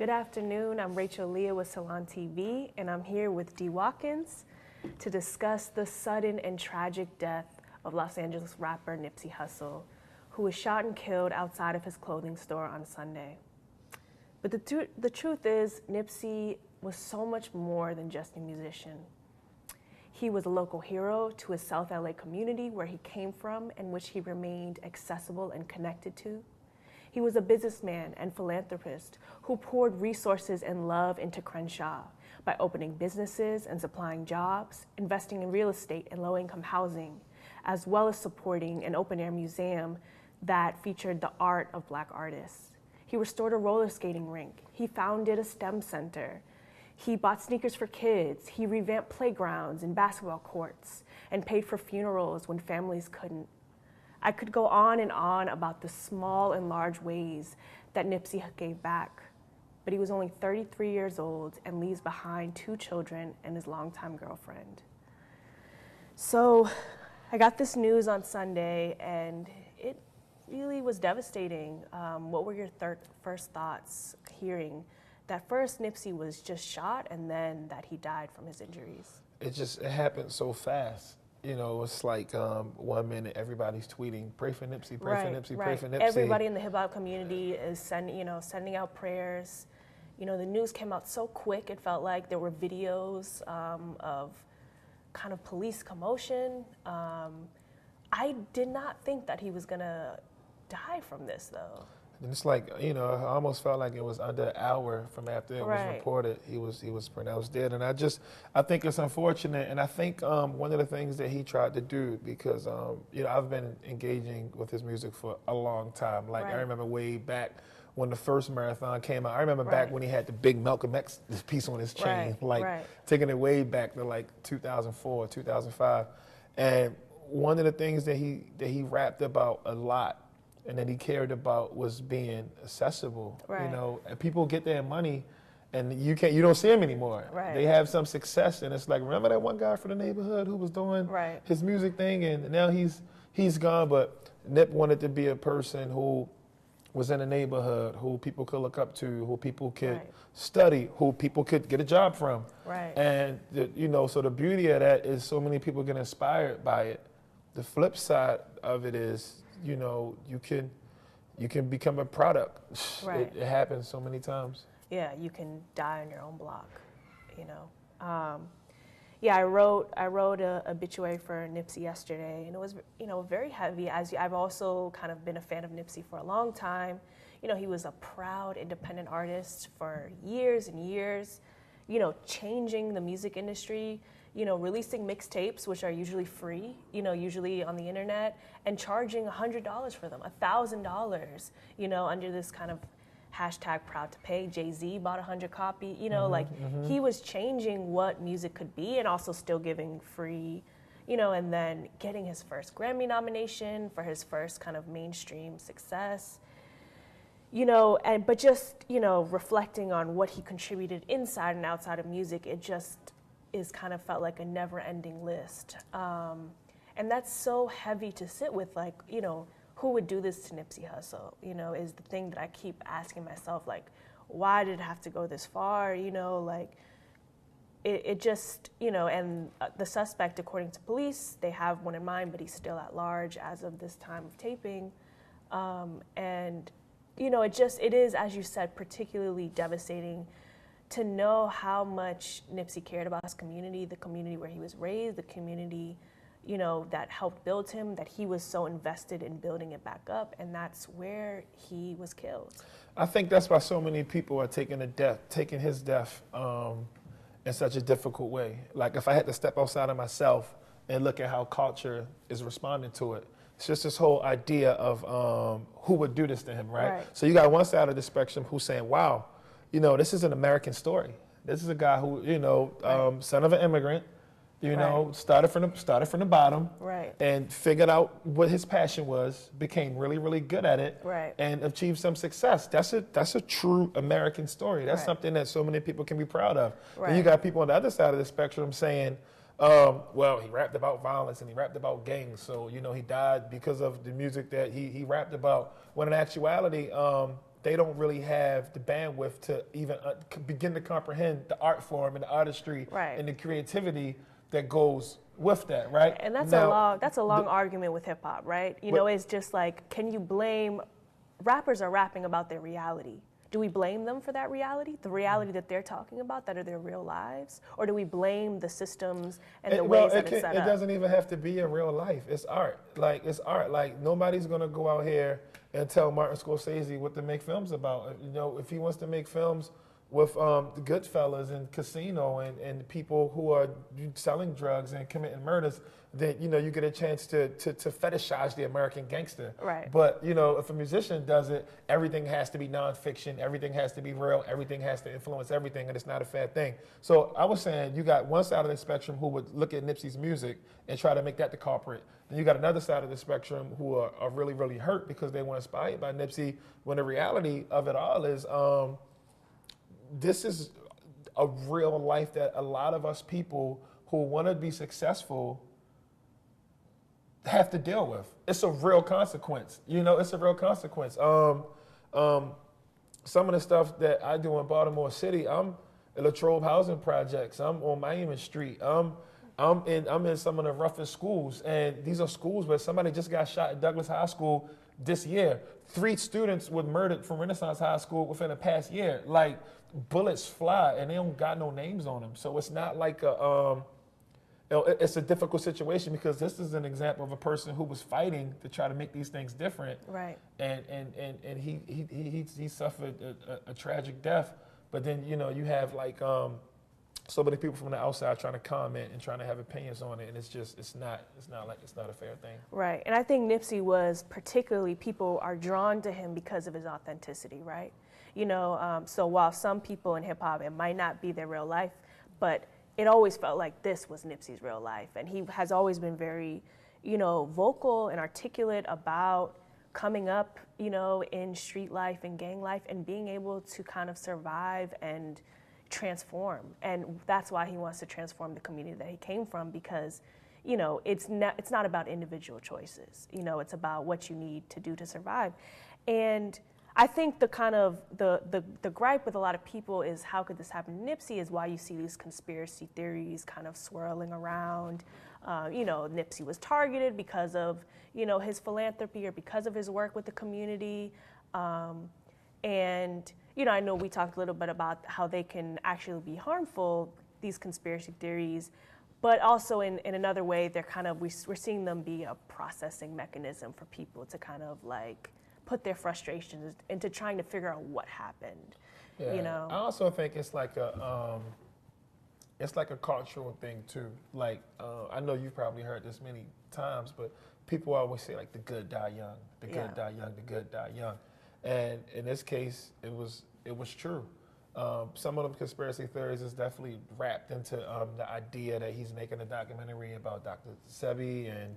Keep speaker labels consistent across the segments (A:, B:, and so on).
A: Good afternoon, I'm Rachel Leah with Salon TV, and I'm here with D. Watkins to discuss the sudden and tragic death of Los Angeles rapper Nipsey Hussle, who was shot and killed outside of his clothing store on Sunday. But the truth is, Nipsey was so much more than just a musician. He was a local hero to his South LA community where he came from and which he remained accessible and connected to. He was a businessman and philanthropist who poured resources and love into Crenshaw by opening businesses and supplying jobs, investing in real estate and low-income housing, as well as supporting an open-air museum that featured the art of Black artists. He restored a roller skating rink. He founded a STEM center. He bought sneakers for kids. He revamped playgrounds and basketball courts and paid for funerals when families couldn't. I could go on and on about the small and large ways that Nipsey gave back, but he was only 33 years old and leaves behind 2 children and his longtime girlfriend. So I got this news on Sunday and it really was devastating. What were your first thoughts hearing that first Nipsey was just shot and then that he died from his injuries?
B: It happened so fast. You know, it's like 1 minute everybody's tweeting, pray for Nipsey, pray for Nipsey, pray for Nipsey.
A: Everybody in the hip hop community is sending out prayers. You know, the news came out so quick, it felt like there were videos of kind of police commotion. I did not think that he was gonna die from this though.
B: And it's like, you know, I almost felt like it was under an hour from after it was reported he was pronounced dead. And I think it's unfortunate. And I think one of the things that he tried to do, because, you know, I've been engaging with his music for a long time. Like I remember way back when the first marathon came out. I remember back when he had the big Malcolm X piece on his chain, taking it way back to like 2004, 2005. And one of the things that he rapped about a lot and that he cared about was being accessible. You know, and people get their money and you don't see him anymore. They have some success and it's like, remember that one guy from the neighborhood who was doing his music thing and now he's gone. But Nip wanted to be a person who was in a neighborhood, who people could look up to, who people could study, who people could get a job from. And you know, so the beauty of that is so many people get inspired by it. The flip side of it is, you know, you can become a product. It happens so many times.
A: Yeah, you can die on your own block, you know. Yeah, I wrote a obituary for Nipsey yesterday, and it was, you know, very heavy. I've also kind of been a fan of Nipsey for a long time. You know, he was a proud independent artist for years and years, you know, changing the music industry. You know, releasing mixtapes, which are usually free, you know, usually on the internet, and charging $100 for them, $1,000, you know, under this kind of hashtag proud to pay. Jay-Z bought 100 copy, you know, he was changing what music could be and also still giving free, you know, and then getting his first Grammy nomination for his first kind of mainstream success, you know, but just, you know, reflecting on what he contributed inside and outside of music, it just kind of felt like a never-ending list. And that's so heavy to sit with, like, you know, who would do this to Nipsey Hussle, you know, is the thing that I keep asking myself, like, why did it have to go this far, you know, like, it just, you know, and the suspect, according to police, they have one in mind, but he's still at large as of this time of taping. And, you know, it is, as you said, particularly devastating to know how much Nipsey cared about his community, the community where he was raised, the community, you know, that helped build him, that he was so invested in building it back up, and that's where he was killed.
B: I think that's why so many people are taking his death in such a difficult way. Like, if I had to step outside of myself and look at how culture is responding to it, it's just this whole idea of who would do this to him, right? So you got one side of the spectrum who's saying, wow, you know, this is an American story. This is a guy who, you know, son of an immigrant, you know, started from the bottom, and figured out what his passion was, became really, really good at it, and achieved some success. That's a true American story. That's something that so many people can be proud of. And you got people on the other side of the spectrum saying, well, he rapped about violence and he rapped about gangs, so, you know, he died because of the music that he rapped about. When in actuality, they don't really have the bandwidth to even begin to comprehend the art form and the artistry and the creativity that goes with that, right?
A: And that's a long argument with hip hop, right? You know, it's just like, can you blame rappers are rapping about their reality? Do we blame them for that reality, the reality that they're talking about, that are their real lives? Or do we blame the systems and the ways that it's set up?
B: It doesn't even have to be in real life. It's art. Like, it's art. Like, nobody's going to go out here and tell Martin Scorsese what to make films about. You know, if he wants to make films with the Goodfellas and Casino and people who are selling drugs and committing murders, then, you know, you get a chance to fetishize the American gangster.
A: Right.
B: But, you know, if a musician does it, everything has to be nonfiction, everything has to be real, everything has to influence everything, and it's not a fair thing. So I was saying, you got one side of the spectrum who would look at Nipsey's music and try to make that the culprit. Then you got another side of the spectrum who are really, really hurt because they were inspired by Nipsey, when the reality of it all is, this is a real life that a lot of us people who want to be successful have to deal with. It's a real consequence. You know, it's a real consequence. Some of the stuff that I do in Baltimore City, I'm in Latrobe housing projects. I'm on Miami Street. I'm in some of the roughest schools, and these are schools where somebody just got shot at Douglas High School this year. 3 students were murdered from Renaissance High School within the past year. Like, bullets fly, and they don't got no names on them. So it's not like it's a difficult situation, because this is an example of a person who was fighting to try to make these things different.
A: Right.
B: And he suffered a tragic death. But then, you know, you have like so many people from the outside trying to comment and trying to have opinions on it, and it's not a fair thing.
A: Right. And I think Nipsey was particularly, people are drawn to him because of his authenticity, right? You know, so while some people in hip hop, it might not be their real life, but it always felt like this was Nipsey's real life. And he has always been very, you know, vocal and articulate about coming up, you know, in street life and gang life and being able to kind of survive and transform. And that's why he wants to transform the community that he came from, because, you know, it's not about individual choices. You know, it's about what you need to do to survive. And I think the kind of the gripe with a lot of people is, how could this happen to Nipsey, is why you see these conspiracy theories kind of swirling around. You know, Nipsey was targeted because of, you know, his philanthropy or because of his work with the community. And, you know, I know we talked a little bit about how they can actually be harmful, these conspiracy theories, but also in another way, they're kind of, we're seeing them be a processing mechanism for people to kind of like put their frustrations into trying to figure out what happened.
B: Yeah.
A: You know,
B: I also think it's like a cultural thing too. Like, I know you've probably heard this many times, but people always say like the good die young, the good die young, the good die young. And in this case, it was true. Some of them conspiracy theories is definitely wrapped into the idea that he's making a documentary about Dr. Sebi and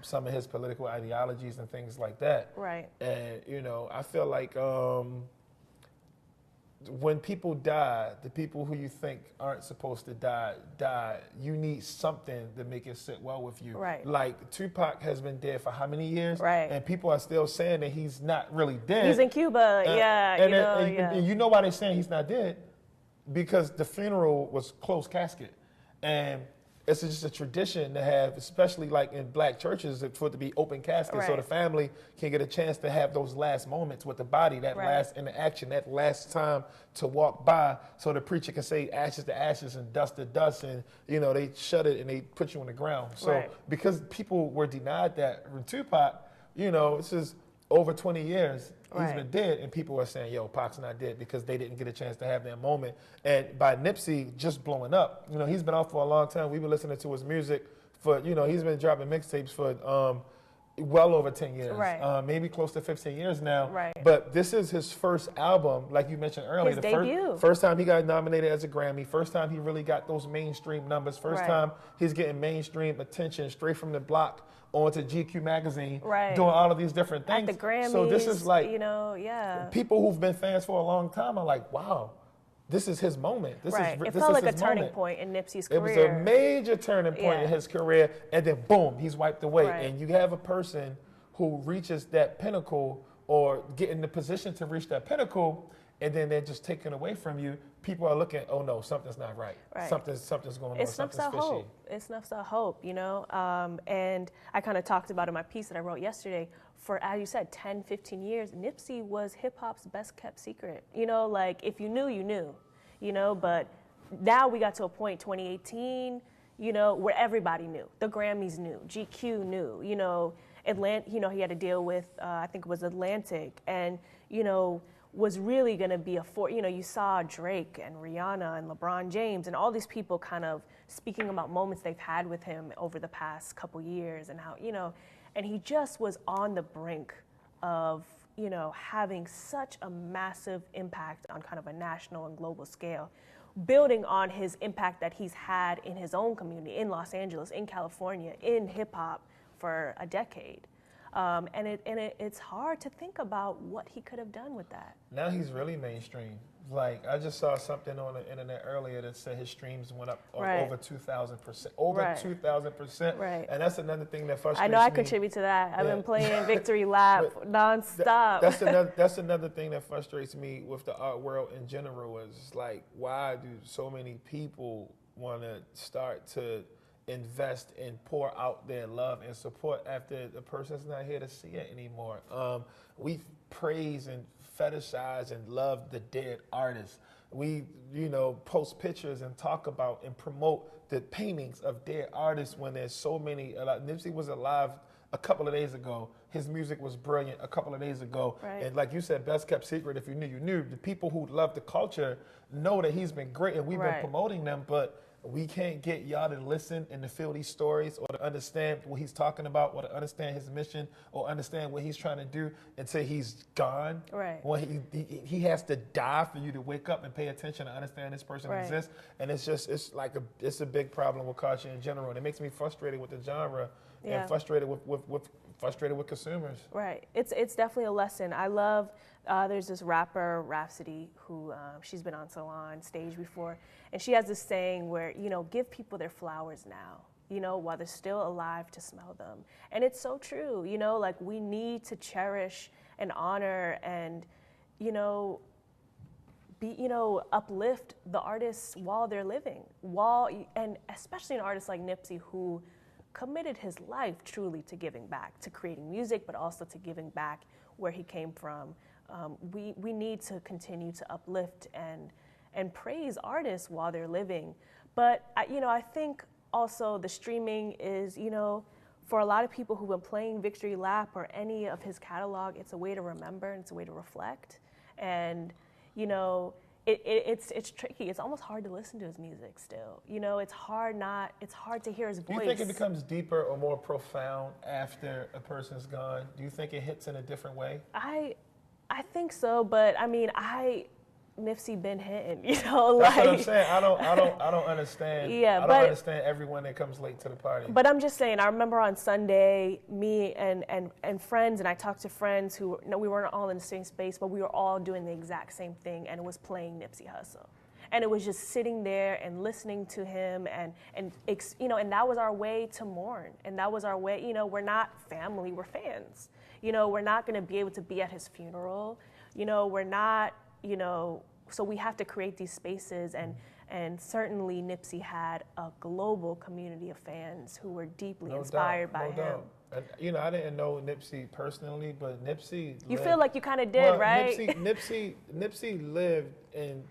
B: some of his political ideologies and things like that.
A: Right.
B: And, you know, I feel like when people die, the people who you think aren't supposed to die, you need something to make it sit well with you.
A: Right.
B: Like, Tupac has been dead for how many years?
A: Right.
B: And people are still saying that he's not really dead.
A: He's in Cuba,
B: And you know why they're saying he's not dead? Because the funeral was closed casket. And it's just a tradition to have, especially like in black churches, for it to be open casket, so the family can get a chance to have those last moments with the body, that last interaction, that last time to walk by, so the preacher can say ashes to ashes and dust to dust, and, you know, they shut it and they put you on the ground. So because people were denied that from Tupac, you know, this is over 20 years. He's been dead, and people are saying, yo, Pac's not dead, because they didn't get a chance to have that moment. And by Nipsey just blowing up, you know, he's been out for a long time. We've been listening to his music for, you know, he's been dropping mixtapes for well over 10 years, maybe close to 15 years now. Right. But this is his first album, like you mentioned earlier.
A: His debut.
B: First time he got nominated as a Grammy, first time he really got those mainstream numbers, first time he's getting mainstream attention straight from the block onto GQ magazine, doing all of these different things.
A: At the Grammys,
B: so this is like,
A: you know,
B: people who've been fans for a long time are like, wow, this is his moment. This
A: it felt like a turning point in Nipsey's career.
B: It was a major turning point in his career, and then boom, he's wiped away. And you have a person who reaches that pinnacle or get in the position to reach that pinnacle, and then they're just taken away from you, people are looking, oh no, something's not right. Something's going on, something's fishy.
A: Hope. It snuffs out hope, you know? And I kind of talked about in my piece that I wrote yesterday, for, as you said, 10, 15 years, Nipsey was hip hop's best kept secret. You know, like if you knew, you knew, you know, but now we got to a point, 2018, you know, where everybody knew. The Grammys knew, GQ knew, you know, he had to deal with, I think it was Atlantic, and, you know, was really going to be you know, you saw Drake and Rihanna and LeBron James and all these people kind of speaking about moments they've had with him over the past couple years and how, you know, and he just was on the brink of, you know, having such a massive impact on kind of a national and global scale, building on his impact that he's had in his own community, in Los Angeles, in California, in hip hop for a decade. And it's hard to think about what he could have done with that.
B: Now he's really mainstream. Like, I just saw something on the internet earlier that said his streams went up over 2,000%. Over 2,000%.
A: Right.
B: And that's another thing that frustrates me.
A: I know I contribute to that. I've been playing Victory Lap nonstop.
B: That's another thing that frustrates me with the art world in general is, like, why do so many people want to start to invest and pour out their love and support after the person's not here to see it anymore? We praise and fetishize and love the dead artists. We, you know, post pictures and talk about and promote the paintings of dead artists when there's so many. Nipsey was alive a couple of days ago. His music was brilliant a couple of days ago.
A: Right.
B: And like you said, best kept secret, if you knew, you knew. The people who love the culture know that he's been great and we've been promoting them, but we can't get y'all to listen and to feel these stories or to understand what he's talking about or to understand his mission or understand what he's trying to do until he's gone.
A: Right.
B: Well, he has to die for you to wake up and pay attention and understand this person exists. And it's a big problem with culture in general. And it makes me frustrated with the genre and frustrated with consumers.
A: Right. It's definitely a lesson. I love, there's this rapper, Rhapsody, who she's been on Salon stage before, and she has this saying where, you know, give people their flowers now, you know, while they're still alive to smell them. And it's so true, you know, like we need to cherish and honor and, you know, uplift the artists while they're living, and especially an artist like Nipsey who committed his life truly to giving back, to creating music, but also to giving back where he came from. We need to continue to uplift and praise artists while they're living. But I think also the streaming is, you know, for a lot of people who've been playing Victory Lap or any of his catalog, it's a way to remember and it's a way to reflect. And, you know, it's tricky. It's almost hard to listen to his music still. You know, it's hard to hear his voice.
B: Do you think it becomes deeper or more profound after a person's gone? Do you think it hits in a different way?
A: I think so, but I mean, Nipsey been hitting, you know,
B: That's what I'm saying. I don't understand.
A: Yeah,
B: I don't understand everyone that comes late to the party.
A: But I'm just saying, I remember on Sunday, me and friends, and I talked to friends who, no, we weren't all in the same space, but we were all doing the exact same thing, and it was playing Nipsey Hussle. And it was just sitting there and listening to him, and you know, and that was our way to mourn. And that was our way, you know, we're not family, we're fans. You know, we're not gonna be able to be at his funeral. You know, we're not, you know, so we have to create these spaces, and certainly Nipsey had a global community of fans who were deeply inspired by him.
B: And, you know, I didn't know Nipsey personally, but Nipsey
A: You feel like you kind of did, right?
B: Nipsey lived and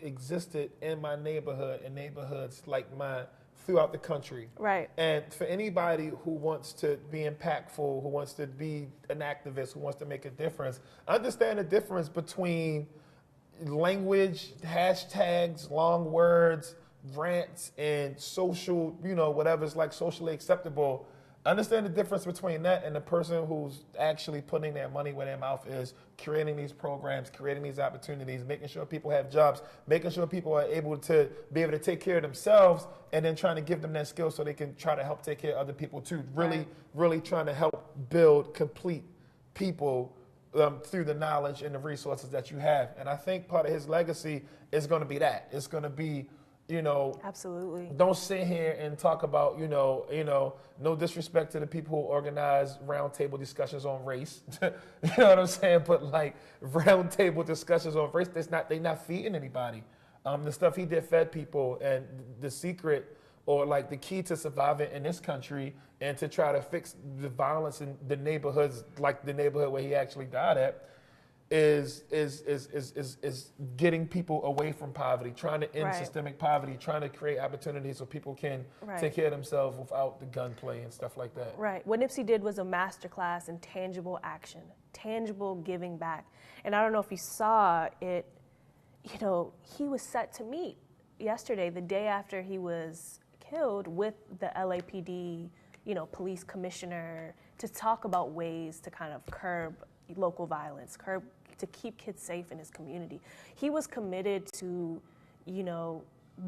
B: existed in my neighborhood and neighborhoods like mine throughout the country.
A: Right.
B: And for anybody who wants to be impactful, who wants to be an activist, who wants to make a difference, understand the difference between language, hashtags, long words, rants, and social, you know, whatever's like socially acceptable. Understand the difference between that and the person who's actually putting their money where their mouth is, creating these programs, creating these opportunities, making sure people have jobs, making sure people are able to be able to take care of themselves, and then trying to give them that skill so they can try to help take care of other people too. Really trying to help build complete people through the knowledge and the resources that you have. And I think part of his legacy is going to be that. It's going to be
A: Absolutely.
B: Don't sit here and talk about, no disrespect to the people who organize roundtable discussions on race. You know what I'm saying? But like roundtable discussions on race, they're not feeding anybody. The stuff he did fed people, and the secret or like the key to surviving in this country and to try to fix the violence in the neighborhoods, like the neighborhood where he actually died at, is getting people away from poverty, trying to end systemic poverty, trying to create opportunities so people can take care of themselves without the gunplay and stuff like that.
A: Right. What Nipsey did was a masterclass in tangible action, tangible giving back. And I don't know if you saw it, he was set to meet yesterday, the day after he was killed, with the LAPD, police commissioner, to talk about ways to kind of curb local violence, to keep kids safe in his community. He was committed to,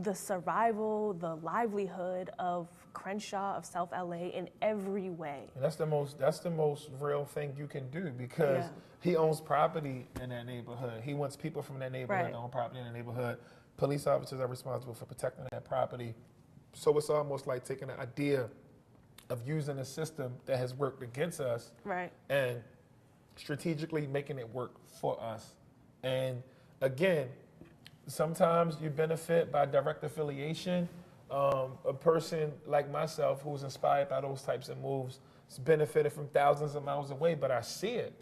A: the survival, the livelihood of Crenshaw, of South LA in every way.
B: And that's the most real thing you can do, because he owns property in that neighborhood. He wants people from that neighborhood to own property in the neighborhood. Police officers are responsible for protecting that property. So it's almost like taking the idea of using a system that has worked against us and strategically making it work for us. And again, sometimes you benefit by direct affiliation. A person like myself who's inspired by those types of moves has benefited from thousands of miles away, but I see it.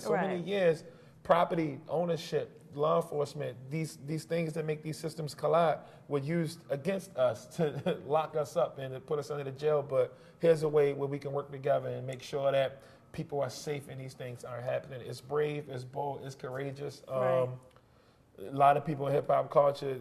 B: So many years, property, ownership, law enforcement, these things that make these systems collide were used against us to lock us up and to put us under the jail. But here's a way where we can work together and make sure that people are safe and these things aren't happening. It's brave, it's bold, it's courageous. A lot of people in hip-hop culture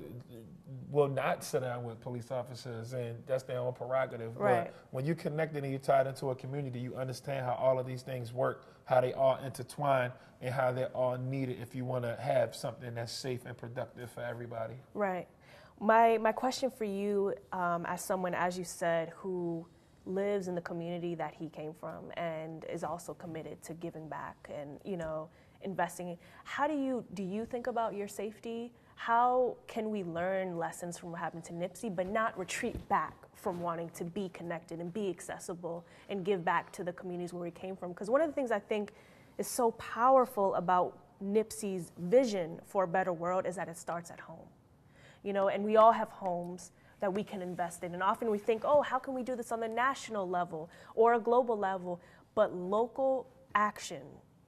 B: will not sit down with police officers, and that's their own prerogative. But when you connected and you tied into a community, you understand how all of these things work, how they all intertwine, and how they're all needed if you want to have something that's safe and productive for everybody.
A: Right. My question for you, as someone, as you said, who lives in the community that he came from and is also committed to giving back and, investing. How do you think about your safety? How can we learn lessons from what happened to Nipsey, but not retreat back from wanting to be connected and be accessible and give back to the communities where we came from? Because one of the things I think is so powerful about Nipsey's vision for a better world is that it starts at home. And we all have homes that we can invest in. And often we think, how can we do this on the national level or a global level? But local action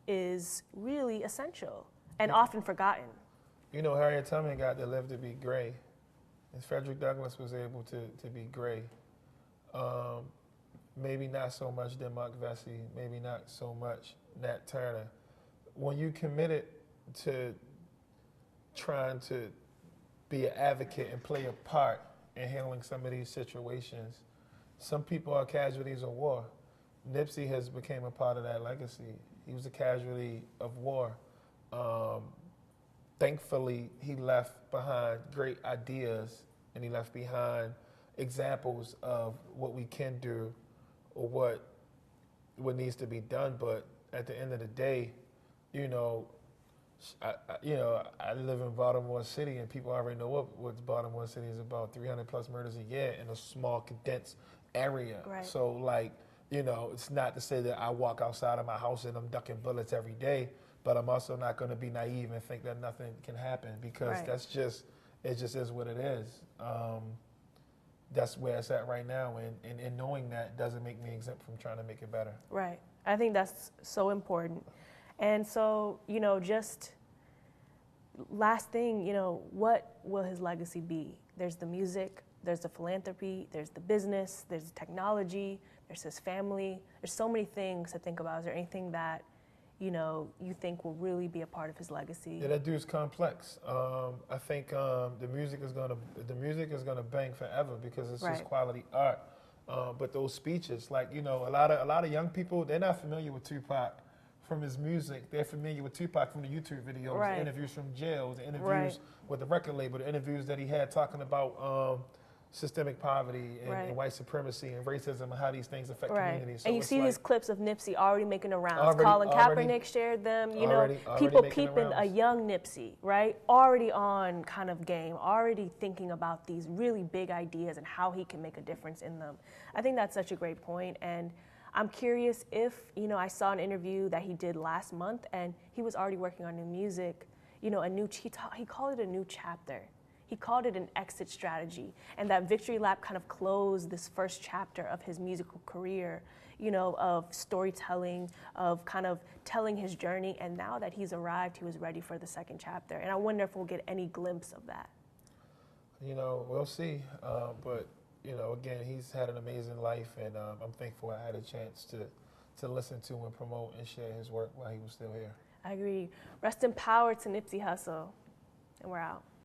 A: is really essential and often forgotten.
B: Harriet Tubman got to live to be gray, and Frederick Douglass was able to be gray. Maybe not so much Demarc Vesey, maybe not so much Nat Turner. When you committed to trying to be an advocate and play a part in handling some of these situations, some people are casualties of war. Nipsey has become a part of that legacy. He was a casualty of war. Thankfully, he left behind great ideas, and he left behind examples of what we can do or what needs to be done. But at the end of the day, I live in Baltimore City, and people already know what Baltimore City is about. 300 plus murders a year in a small, condensed area.
A: Right.
B: So, it's not to say that I walk outside of my house and I'm ducking bullets every day, but I'm also not going to be naive and think that nothing can happen, because it just is what it is. That's where it's at right now, and knowing that doesn't make me exempt from trying to make it better.
A: Right. I think that's so important. And so, just last thing, what will his legacy be? There's the music, there's the philanthropy, there's the business, there's the technology, there's his family. There's so many things to think about. Is there anything that, you think will really be a part of his legacy? Yeah,
B: that dude's complex. I think the music is gonna bang forever, because it's just quality art. But those speeches, a lot of young people, they're not familiar with Tupac from his music. They're familiar with Tupac from the YouTube videos, the interviews from jail, the interviews with the record label, the interviews that he had talking about systemic poverty and white supremacy and racism and how these things affect communities. So
A: and you see these clips of Nipsey already making the rounds. Colin Kaepernick shared them. You know,
B: already
A: people peeping a young Nipsey, right? Already on kind of game, already thinking about these really big ideas and how he can make a difference in them. I think that's such a great point. And I'm curious if, you know, I saw an interview that he did last month and he was already working on new music, you know, he called it a new chapter. He called it an exit strategy, and that Victory Lap kind of closed this first chapter of his musical career, you know, of storytelling, of kind of telling his journey, and now that he's arrived, he was ready for the second chapter. And I wonder if we'll get any glimpse of that.
B: You know, we'll see, but, you know, again, he's had an amazing life, and I'm thankful I had a chance to listen to and promote and share his work while he was still here.
A: I agree. Rest in power to Nipsey Hussle, and we're out.